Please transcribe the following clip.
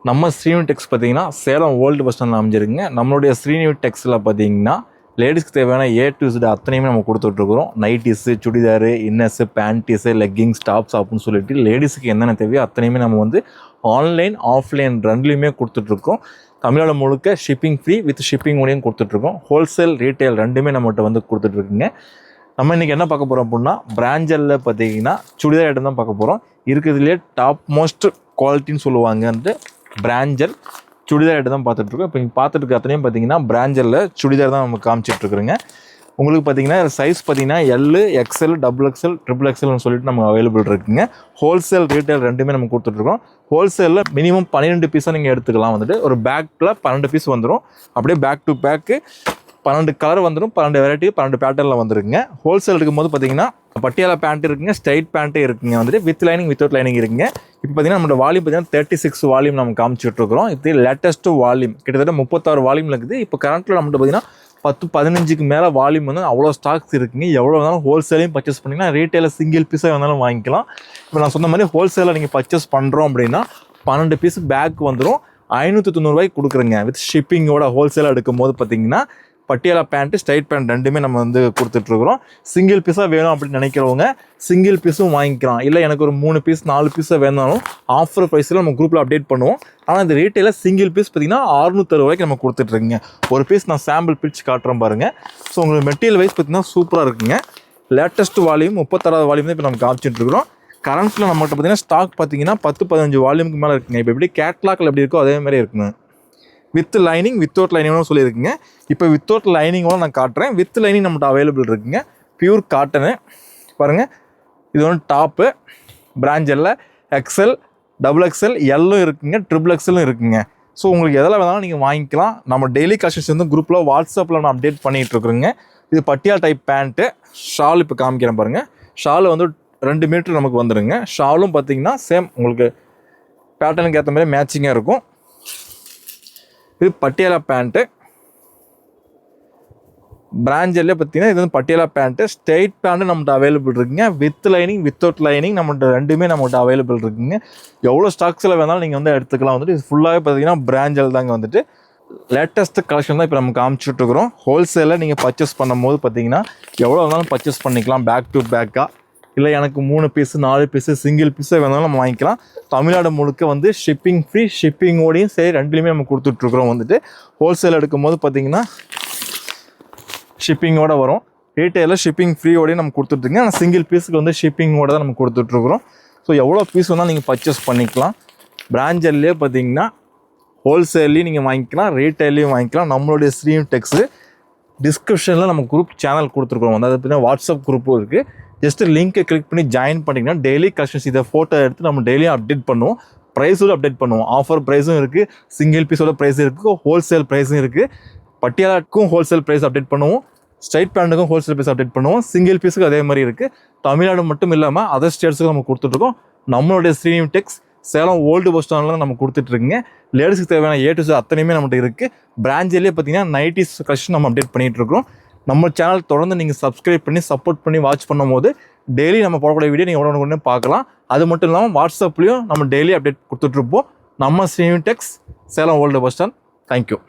நம்ம ஸ்ரீனிவாஸ் டெக்ஸ் பார்த்தீங்கன்னா Salem old bus ஸ்டாண்டில் அமைஞ்சிருக்குங்க. நம்மளுடைய ஸ்ரீனிவாஸ் டெக்ஸில் பார்த்தீங்கன்னா லேடிஸ்க்கு தேவையான A to Z அத்தனையுமே நம்ம கொடுத்துட்ருக்குறோம். Nighties, churidar, inners, panties, leggings, tops அப்படின்னு சொல்லிட்டு லேடிஸுக்கு என்னென்ன தேவையோ அத்தனையுமே நம்ம வந்து ஆன்லைன் ஆஃப்லைன் ரெண்டுலேயுமே கொடுத்துட்ருக்கோம். தமிழ்நாடு முழுக்க ஷிப்பிங் ஃப்ரீ வித் ஷிப்பிங் மூலியம் கொடுத்துட்ருக்கோம். ஹோல்சேல் ரீட்டைல் ரெண்டுமே நம்மகிட்ட வந்து கொடுத்துட்ருக்குங்க. நம்ம இன்றைக்கி என்ன பார்க்க போகிறோம் அப்படின்னா பிராஞ்சலில் பார்த்தீங்கன்னா சுடிதார் ஐட்டம் தான் பார்க்க போகிறோம். இருக்கிறதுலே டாப் மோஸ்ட் குவாலிட்டின்னு சொல்லுவாங்கன்ட்டு பிராஞ்சல் சுடிதார் ஐட்டம் தான் பார்த்துட்ருக்கோம். இப்போ நீங்கள் பார்த்துட்டு இருக்க அத்தனையும் பார்த்தீங்கன்னா பிராஞ்சலில் சுடிதார் தான் நம்ம காமிச்சிட்ருக்குறோங்க. உங்களுக்கு பார்த்தீங்கன்னா சைஸ் பார்த்தீங்கன்னா எல், XL, XXL, XXXல்னு சொல்லிட்டு நம்ம அவைலபிள் இருக்குங்க. ஹோல்சேல் ரீட்டைல் ரெண்டுமே நம்ம கொடுத்துட்ருக்கோம். ஹோல்சேலில் மினிமம் 12 பீஸாக நீங்கள் எடுத்துக்கலாம். வந்துட்டு ஒரு பேக்கில் 12 பீஸ் வந்துடும். அப்படியே பேக் டு பேக்கு 12 கலர் வந்துடும், 12 வெரைட்டி, 12 பேட்டர்னில் வந்துருக்குங்க. ஹோல்சேல் இருக்கும்போது பார்த்தீங்கன்னா பட்டியாலா பேண்ட் இருக்குங்க, ஸ்ட்ரைட் பேண்ட்டே இருக்குங்க. வந்துட்டு வித் லைனிங் வித்தவுட் லைனிங் இருக்குங்க. இப்போ பார்த்தீங்கன்னா நம்மளோட வால்யூம் பார்த்தீங்கன்னா 36 வால்யூம் நம்ம காமிச்சிட்ருக்கிறோம். இது லேட்டஸ்ட்டு வால்யூம் கிட்டத்தட்ட 36 வால்யூம் இருக்குது. இப்போ கரண்ட்டில் நம்மகிட்ட பார்த்தீங்கன்னா 10-15க்கு மேலே வால்யூம் வந்து அவ்வளோ ஸ்டாக்ஸ் இருக்குங்க. எவ்வளோ வேணாலும் ஹோல்சேலையும் பர்ச்சேஸ் பண்ணிங்கன்னா ரீட்டைலில் சிங்கிள் பீஸாக வேணாலும் வாங்கிக்கலாம். இப்போ நான் சொன்ன மாதிரி ஹோல்சேலில் நீங்கள் பர்ச்சேஸ் பண்ணுறோம் அப்படின்னா 12 பீஸ் பேக் வந்துடும், 590 கொடுக்குறேங்க. வித் ஷிப்பிங்கோட ஹோல்சேலாக எடுக்கும்போது பார்த்தீங்கன்னா பட்டியாலா பேண்ட்டு, ஸ்ட்ரைட் பேண்ட் ரெண்டுமே நம்ம வந்து கொடுத்துட்ருக்குறோம். சிங்கிள் பீஸாக வேணும் அப்படின்னு நினைக்கிறவங்க சிங்கிள் பீஸும் வாங்கிக்கலாம். இல்லை எனக்கு ஒரு 3 பீஸ் 4 பீஸாக வேணாலும் ஆஃபர் ப்ரைஸில் நம்ம குரூப்பில் அப்டேட் பண்ணுவோம். ஆனால் இந்த ரீட்டைலில் சிங்கிள் பீஸ் பார்த்தீங்கன்னா 660 நம்ம கொடுத்துட்ருக்குங்க. ஒரு பீஸ் நான் சாம்பிள் பிரித்து காட்டுறேன் பாருங்கள். ஸோ உங்களுக்கு மெட்டீரியல் வைஸ் பார்த்தீங்கன்னா சூப்பராக இருக்குங்க. லேட்டஸ்ட் வால்யூம் 36 வால்யூம் தான் இப்போ நம்ம காமிச்சிட்ருக்குறோம். கரண்ட்டில் நம்மகிட்ட பார்த்தீங்கன்னா ஸ்டாக் பார்த்தீங்கன்னா 10-15 வால்யூமுக்கு மேலே இருக்குங்க. இப்போ எப்படி கேட்லாக்ல எப்படி இருக்கோ அதே மாதிரி இருக்குங்க. வித் லைனிங் வித்தவுட் லைனிங்னு சொல்லியிருக்குங்க. இப்போ வித்தவுட் லைனிங்கோட நான் காட்டுறேன். வித் லைனிங் நம்மகிட்ட அவைலபிள் இருக்குங்க. பியூர் காட்டனு பாருங்கள். இது வந்து டாப்பு பிராஞ்சலில் XL, XXL, எல்லும் இருக்குங்க, XXXலும் இருக்குங்க. ஸோ உங்களுக்கு எதில் வேணாலும் நீங்கள் வாங்கிக்கலாம். நம்ம டெய்லி கலெக்ஷன்ஸ் வந்து குரூப்பில் வாட்ஸ்அப்பில் நான் அப்டேட் பண்ணிகிட்ருக்குறேங்க. இது பட்டியாலா டைப் பேண்ட்டு. ஷால் இப்போ காமிக்கிறேன் பாருங்கள். ஷால் வந்து 2 மீட்டர் நமக்கு வந்துடுங்க. ஷாலும் பார்த்தீங்கன்னா சேம் உங்களுக்கு பேட்டர்னுக்கு ஏற்ற மாதிரி மேட்சிங்காக இருக்கும். இது பட்டியாலா பேண்ட்டு பிராஞ்சல்லே பார்த்தீங்கன்னா இது வந்து பட்டியாலா பேண்ட்டு. ஸ்ட்ரைட் பேண்ட்டு நம்மகிட்ட அவைலபிள் இருக்குங்க. வித் லைனிங் வித்தவுட் லைனிங் நம்மகிட்ட ரெண்டுமே நம்மகிட்ட அவைலபிள் இருக்குங்க. எவ்வளோ ஸ்டாக்ஸில் வேணாலும் நீங்கள் வந்து எடுத்துக்கலாம். வந்துட்டு இது ஃபுல்லாகவே பார்த்தீங்கன்னா பிராஞ்சல் தாங்க. வந்துட்டு லேட்டஸ்ட்டு கலெக்ஷன் தான் இப்போ நம்ம காமிச்சிட்ருக்குறோம். ஹோல்சேலில் நீங்கள் பர்ச்சேஸ் பண்ணும்போது பார்த்தீங்கன்னா எவ்வளோ வேணாலும் பர்ச்சேஸ் பண்ணிக்கலாம். பேக் டு பேக்காக இல்லை எனக்கு 3 பீஸு 4 பீஸு சிங்கிள் பீஸாக வேணாலும் நம்ம வாங்கிக்கலாம். தமிழ்நாடு முழுக்க வந்து ஷிப்பிங் ஃப்ரீ, ஷிப்பிங்கோடையும் சரி ரெண்டுலேயுமே நம்ம கொடுத்துட்ருக்குறோம். வந்துட்டு ஹோல்சேல் எடுக்கும்போது பார்த்தீங்கன்னா ஷிப்பிங்கோடு வரும். ரீட்டைலில் ஷிப்பிங் ஃப்ரீயோடையும் நம்ம கொடுத்துட்ருங்க. ஆனால் சிங்கிள் பீஸுக்கு வந்து ஷிப்பிங்கோடு தான் நம்ம கொடுத்துட்ருக்குறோம். ஸோ எவ்வளோ பீஸ் வேணால் நீங்கள் பர்ச்சேஸ் பண்ணிக்கலாம். பிராஞ்சல்லே பார்த்தீங்கன்னா ஹோல்சேல்லையும் நீங்கள் வாங்கிக்கலாம், ரீட்டைல்லையும் வாங்கிக்கலாம். நம்மளுடைய ஸ்ரீனிவாஸ் டெக்ஸு டிஸ்கிரிப்ஷனில் நம்ம குரூப் சேனல் கொடுத்துருக்குறோம். வந்து அது பார்த்தீங்கன்னா வாட்ஸ்அப் குரூப்பும் இருக்குது. ஜஸ்ட்டு லிங்க்கை கிளிக் பண்ணி ஜாயின் பண்ணிங்கன்னா டெய்லி கலெக்ஷன்ஸ் இதை ஃபோட்டோ எடுத்து நம்ம டெய்லியும் அப்டேட் பண்ணுவோம். ப்ரைஸோடு அப்டேட் பண்ணுவோம். ஆஃபர் ப்ரைஸும் இருக்குது, சிங்கிள் பீஸோட ப்ரைஸ் இருக்குது, ஹோல்சேல் ப்ரைஸும் இருக்குது. பட்டியாலாக்கும் ஹோல்சேல் ப்ரைஸ் அப்டேட் பண்ணுவோம், ஸ்ட்ரைட் பேண்ட்டுக்கும் ஹோல்சேல் ப்ரைஸ் அப்டேட் பண்ணுவோம். சிங்கிள் பீஸுக்கு அதே மாதிரி இருக்குது. தமிழ்நாடு மட்டும் இல்லாமல் அதர் ஸ்டேட்ஸுக்கும் நம்ம கொடுத்துட்ருக்கோம். நம்மளுடைய ஸ்ரீனிவாஸ் டெக்ஸ் சேலம் ஓல்டு பஸ் ஸ்டாண்டில் நம்ம கொடுத்துட்ருக்குங்க. லேடிஸ்க்கு தேவையான A to Z அத்தனையுமே நம்மகிட்ட இருக்குது. பிராஞ்சிலே பார்த்தீங்கன்னா நைட்டிஸ் கலெக்ஷன் நம்ம அப்டேட் பண்ணிகிட்ருக்கோம். நம்ம சேனல் தொடர்ந்து நீங்கள் சப்ஸ்கிரைப் பண்ணி சப்போர்ட் பண்ணி வாட்ச் பண்ணும்போது டெய்லி நம்ம போடக்கூடிய வீடியோ நீங்கள் உடனே பார்க்கலாம். அது மட்டும் இல்லாமல் வாட்ஸ்அப்லேயும் நம்ம டெய்லி அப்டேட் கொடுத்துட்ருப்போம். நம்ம Srinivas Tex Salem old bus stand. Thank you.